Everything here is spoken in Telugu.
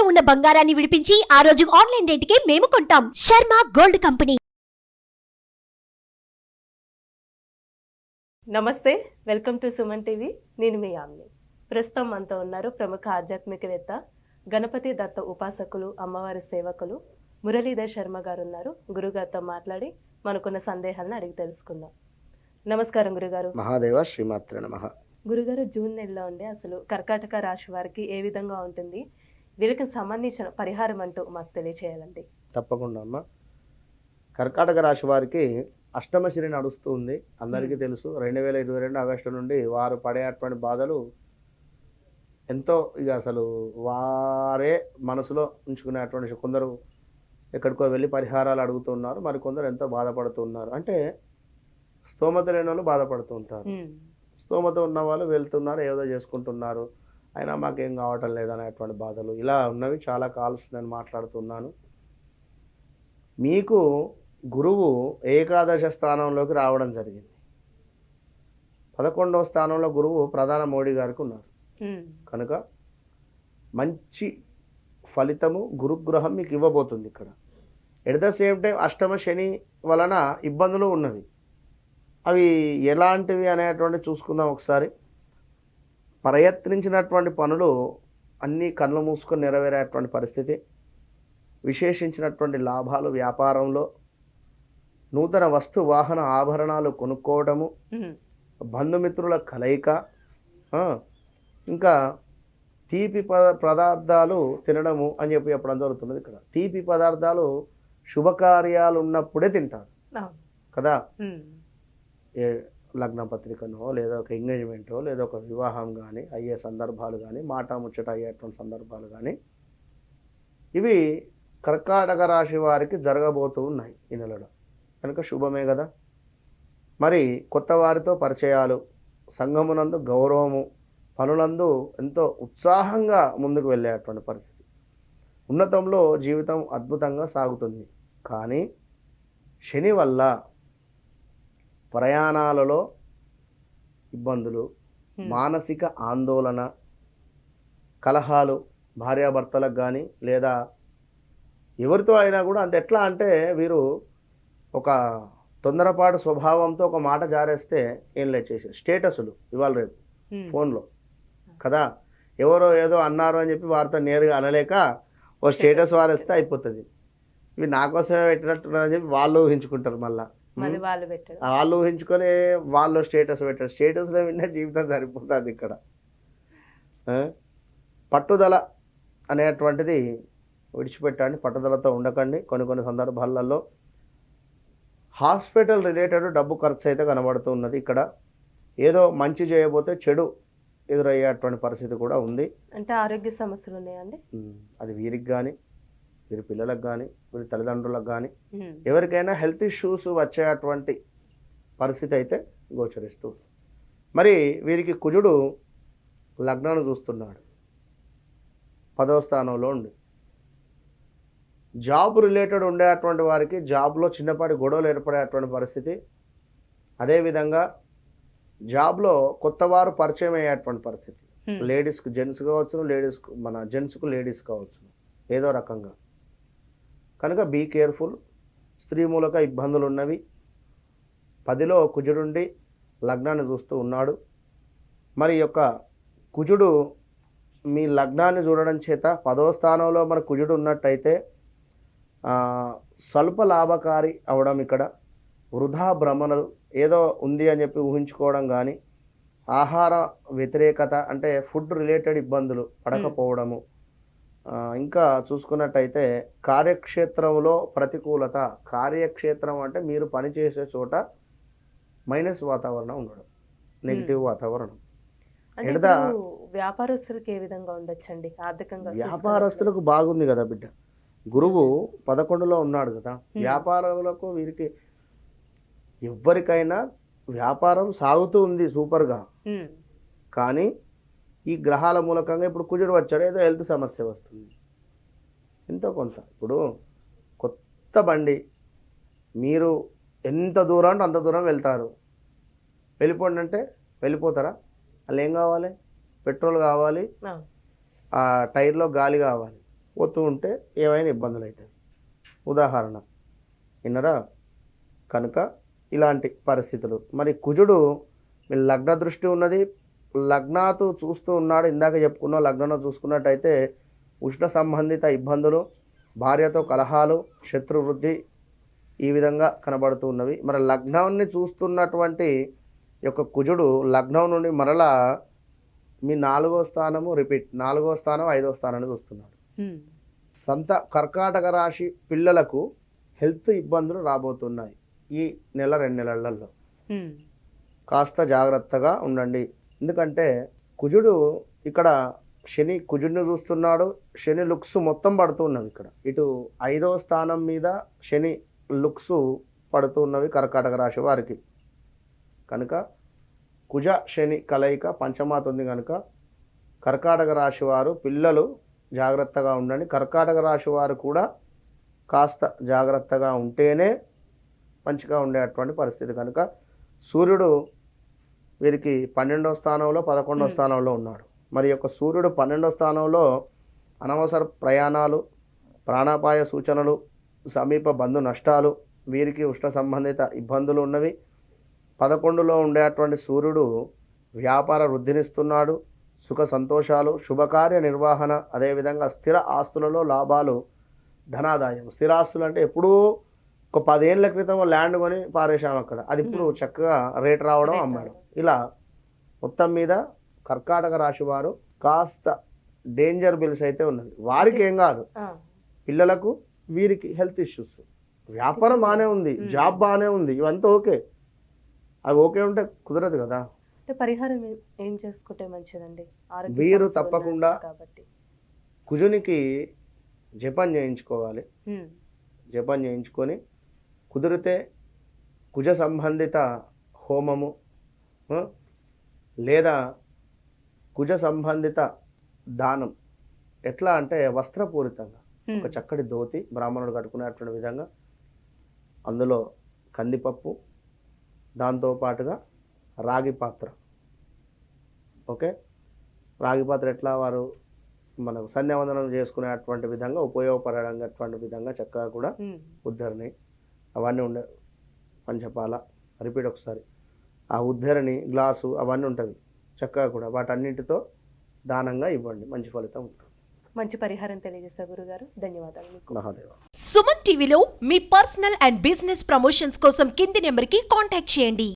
ఉన్న బంగారాన్ని విడిపించి ఆ రోజు ఆన్లైన్ రేటుకే మేము కొంటాం. Sharma gold company. నమస్తే, వెల్కమ్ టు సుమన్ టీవీ. నేను మీ యామిని. ప్రస్తుతం మనతో ఉన్నారు ప్రముఖ ఆధ్యాత్మికవేత్త, గణపతి దత్త ఉపాసకులు, అమ్మవారి సేవకులు మురళీధర్ శర్మ గారు ఉన్నారు. గురుగారితో మాట్లాడి మనకున్న సందేహాలను అడిగి తెలుసుకుందాం. నమస్కారం గురుగారు. మహాదేవ శ్రీమాత్రే నమః. గురుగారు, జూన్ నెలలో ఉండే అసలు కర్కాటక రాశి వారికి ఏ విధంగా ఉంటుంది, వీరికి సంబంధించిన పరిహారం అంటూ మాకు తెలియచేయాలండి. తప్పకుండా అమ్మ. కర్కాటక రాశి వారికి అష్టమ శని నడుస్తూ ఉంది. అందరికీ తెలుసు. 2022 ఆగస్టు నుండి వారు పడేటువంటి బాధలు ఎంతో ఇక అసలు వారే మనసులో ఉంచుకునేటువంటి కొందరు ఎక్కడికో వెళ్ళి పరిహారాలు అడుగుతున్నారు, మరి కొందరు ఎంతో బాధపడుతున్నారు. అంటే స్తోమత లేని వాళ్ళు బాధపడుతూ ఉంటారు, స్తోమత ఉన్న వాళ్ళు వెళ్తున్నారు, ఏదో చేసుకుంటున్నారు, అయినా మాకేం కావటం లేదనేటువంటి బాధలు ఇలా ఉన్నవి. చాలా కాల్స్ నేను మాట్లాడుతున్నాను. మీకు గురువు ఏకాదశ స్థానంలోకి రావడం జరిగింది. 11వ స్థానంలో గురువు ప్రధాన మోడీ గారికి ఉన్నారు కనుక మంచి ఫలితము గురుగ్రహం మీకు ఇవ్వబోతుంది. ఇక్కడ ఎట్ ద సేమ్ టైం అష్టమ శని వలన ఇబ్బందులు ఉన్నవి. అవి ఎలాంటివి అనేటువంటి చూసుకుందాం ఒకసారి. ప్రయత్నించినటువంటి పనులు అన్నీ కళ్ళు మూసుకొని నెరవేరేటువంటి పరిస్థితి, విశేషించినటువంటి లాభాలు వ్యాపారంలో, నూతన వస్తు వాహన ఆభరణాలు కొనుక్కోవడము, బంధుమిత్రుల కలయిక, ఇంకా తీపి పదార్థాలు తినడము అని చెప్పి చెప్పడం జరుగుతున్నది. ఇక్కడ తీపి పదార్థాలు శుభకార్యాలు ఉన్నప్పుడే తింటారు కదా. ఏ లగ్న పత్రికనో లేదా ఒక ఎంగేజ్మెంటో లేదా ఒక వివాహం కానీ అయ్యే సందర్భాలు కానీ, మాట ముచ్చట అయ్యేటువంటి సందర్భాలు కానీ ఇవి కర్కాటక రాశి వారికి జరగబోతూ ఉన్నాయి ఈ నెలలో. కనుక శుభమే కదా. మరి కొత్త వారితో పరిచయాలు, సంఘమునందు గౌరవము, పనులందు ఎంతో ఉత్సాహంగా ముందుకు వెళ్ళేటువంటి పరిస్థితి, ఉన్నతంలో జీవితం అద్భుతంగా సాగుతుంది. కానీ శని వల్ల ప్రయాణాలలో ఇబ్బందులు, మానసిక ఆందోళన, కలహాలు భార్యాభర్తలకు కానీ లేదా ఎవరితో అయినా కూడా అంత ఎట్లా అంటే వీరు ఒక తొందరపాటు స్వభావంతో ఒక మాట జారేస్తే ఏం లేచేసి స్టేటస్లు ఇవాళ రేపు ఫోన్లో కదా. ఎవరో ఏదో అన్నారు అని చెప్పి వారితో నేరుగా అనలేక ఓ స్టేటస్ వారేస్తే అయిపోతుంది. ఇవి నా కోసమే పెట్టినట్టున్నదని చెప్పి వాళ్ళు ఊహించుకుంటారు. మళ్ళీ వాళ్ళు ఊహించుకొని వాళ్ళు స్టేటస్ పెట్టారు. స్టేటస్లో విన్న జీవితం సరిపోతుంది. ఇక్కడ పట్టుదల అనేటువంటిది విడిచిపెట్టండి, పట్టుదలతో ఉండకండి. కొన్ని సందర్భాలలో హాస్పిటల్ రిలేటెడ్ డబ్బు ఖర్చు అయితే కనబడుతున్నది. ఇక్కడ ఏదో మంచి చేయబోతే చెడు ఎదురయ్యేటువంటి పరిస్థితి కూడా ఉంది. అంటే ఆరోగ్య సమస్యలు ఉన్నాయండి. అది వీరికి కానీ, వీరి పిల్లలకు కానీ, వీరి తల్లిదండ్రులకు కానీ ఎవరికైనా హెల్త్ ఇష్యూస్ వచ్చేటువంటి పరిస్థితి అయితే గోచరిస్తూ. మరి వీరికి కుజుడు లగ్నాన్ని చూస్తున్నాడు 10వ స్థానంలో ఉండి. జాబ్ రిలేటెడ్ ఉండేటువంటి వారికి జాబ్లో చిన్నపాటి గొడవలు ఏర్పడేటువంటి పరిస్థితి, అదేవిధంగా జాబ్లో కొత్త వారు పరిచయం అయ్యేటువంటి పరిస్థితి, లేడీస్కు జెంట్స్ కావచ్చు, లేడీస్కు మన జెంట్స్కు లేడీస్ కావచ్చు, ఏదో రకంగా. కనుక బీ కేర్ఫుల్. స్త్రీ మూలక ఇబ్బందులు ఉన్నవి. 10లో కుజుడుండి లగ్నాన్ని చూస్తూ ఉన్నాడు. మరి యొక్క కుజుడు మీ లగ్నాన్ని చూడడం చేత 10వ స్థానంలో మన కుజుడు ఉన్నట్టయితే స్వల్ప లాభకారి అవడం, ఇక్కడ వృధా భ్రమణలు ఏదో ఉంది అని చెప్పి ఊహించుకోవడం కానీ, ఆహార వ్యతిరేకత అంటే ఫుడ్ రిలేటెడ్ ఇబ్బందులు పడకపోవడము, ఇంకా చూసుకున్నట్టయితే కార్యక్షేత్రంలో ప్రతికూలత. కార్యక్షేత్రం అంటే మీరు పనిచేసే చోట మైనస్ వాతావరణం ఉండడం, నెగిటివ్ వాతావరణం. వ్యాపారస్తులకు ఏ విధంగా ఉండొచ్చండి ఆర్థికంగా? వ్యాపారస్తులకు బాగుంది కదా బిడ్డ. గురువు 11లో ఉన్నాడు కదా. వ్యాపారులకు వీరికి ఎవరికైనా వ్యాపారం సాగుతూ ఉంది సూపర్గా. కానీ ఈ గ్రహాల మూలకంగా ఇప్పుడు కుజుడు వచ్చాడు, ఏదో హెల్త్ సమస్య వస్తుంది ఎంతో కొంత. ఇప్పుడు కొత్త బండి మీరు ఎంత దూరం అంటే అంత దూరం వెళ్తారు, వెళ్ళిపోండి అంటే వెళ్ళిపోతారా? అలా ఏం కావాలి? పెట్రోల్ కావాలి, ఆ టైర్లో గాలి కావాలి. పోతూ ఉంటే ఏమైనా ఇబ్బందులు అవుతాయి. ఉదాహరణ విన్నరా? కనుక ఇలాంటి పరిస్థితులు. మరి కుజుడు మీ లగ్న దృష్టి ఉన్నది, లగ్నాతు చూస్తూ ఉన్నాడు. ఇందాక చెప్పుకున్న లగ్నంలో చూసుకున్నట్టయితే ఉష్ణ సంబంధిత ఇబ్బందులు, భార్యతో కలహాలు, శత్రువృద్ధి ఈ విధంగా కనబడుతూ ఉన్నవి. మరి లగ్నాన్ని చూస్తున్నటువంటి యొక్క కుజుడు లగ్నం నుండి మరలా మీ 4వ స్థానము రిపీట్ 4వ స్థానం 5వ స్థానాన్ని చూస్తున్నాడు. కర్కాటక రాశి పిల్లలకు హెల్త్ ఇబ్బందులు రాబోతున్నాయి ఈ నెల 2 నెలలలో. కాస్త జాగ్రత్తగా ఉండండి. ఎందుకంటే కుజుడు ఇక్కడ శని కుజుడిని చూస్తున్నాడు. శని లుక్స్ మొత్తం పడుతున్నవి ఇక్కడ. ఇటు 5వ స్థానం మీద శని లుక్స్ పడుతున్నవి కర్కాటక రాశి వారికి. కనుక కుజ శని కలయిక పంచమాత ఉంది కనుక కర్కాటక రాశి వారు పిల్లలు జాగ్రత్తగా ఉండండి. కర్కాటక రాశి వారు కూడా కాస్త జాగ్రత్తగా ఉంటేనే మంచిగా ఉండేటువంటి పరిస్థితి. కనుక సూర్యుడు వీరికి 12వ స్థానంలో 11వ స్థానంలో ఉన్నాడు. మరి యొక్క సూర్యుడు 12వ స్థానంలో అనవసర ప్రయాణాలు, ప్రాణాపాయ సూచనలు, సమీప బంధు నష్టాలు, వీరికి ఉష్ణ సంబంధిత ఇబ్బందులు ఉన్నవి. 11లో ఉండేటువంటి సూర్యుడు వ్యాపార వృద్ధినిస్తున్నాడు, సుఖ సంతోషాలు, శుభకార్య నిర్వహణ, అదేవిధంగా స్థిర ఆస్తులలో లాభాలు, ధనాదాయం. స్థిరాస్తులు అంటే ఎప్పుడూ ఒక 10 ఏళ్ల క్రితం ల్యాండ్ కొని పారేశాం అక్కడ, అది ఇప్పుడు చక్కగా రేట్ రావడం, అమ్మడం. ఇలా మొత్తం మీద కర్కాటక రాశి వారు కాస్త డేంజర్ బిల్స్ అయితే ఉన్నది. వారికి ఏం కాదు, పిల్లలకు వీరికి హెల్త్ ఇష్యూస్. వ్యాపారం బాగానే ఉంది, జాబ్ బాగానే ఉంది, ఇవంతా ఓకే. అవి ఓకే ఉంటే కుదరదు కదా. పరిహారం ఏం చేసుకుంటే మంచిదండి? వీరు తప్పకుండా కుజునికి జపం చేయించుకోవాలి. జపం చేయించుకొని కుదిరితే కుజ సంబంధిత హోమము లేదా కుజ సంబంధిత దానం. ఎట్లా అంటే వస్త్రపూరితంగా ఒక చక్కటి ధోతి బ్రాహ్మణుడు కట్టుకునేటువంటి విధంగా, అందులో కందిపప్పు, దాంతోపాటుగా రాగి పాత్ర. ఓకే, రాగి పాత్ర ఎట్లా వారు మనకు సంధ్యావందనం చేసుకునేటువంటి విధంగా ఉపయోగపడేటువంటి విధంగా చక్కగా కూడా ఉద్ధరణి అవన్నీ ఉండే, పంచపాల రిపీట్ ఒకసారి, ఆ ఉద్ధరణి గ్లాసు అవన్నీ ఉంటుంది చక్కగా కూడా, వాటన్నింటితో దానంగా ఇవ్వండి, మంచి ఫలితం ఉంటుంది. మంచి పరిహారం తెలియజేస్తారు గురుగారు, ధన్యవాదాలు మీకు. మహాదేవ. సుమన్ టీవీలో మీ పర్సనల్ అండ్ బిజినెస్ ప్రమోషన్స్ కోసం కింది నెంబర్కి కాంటాక్ట్ చేయండి.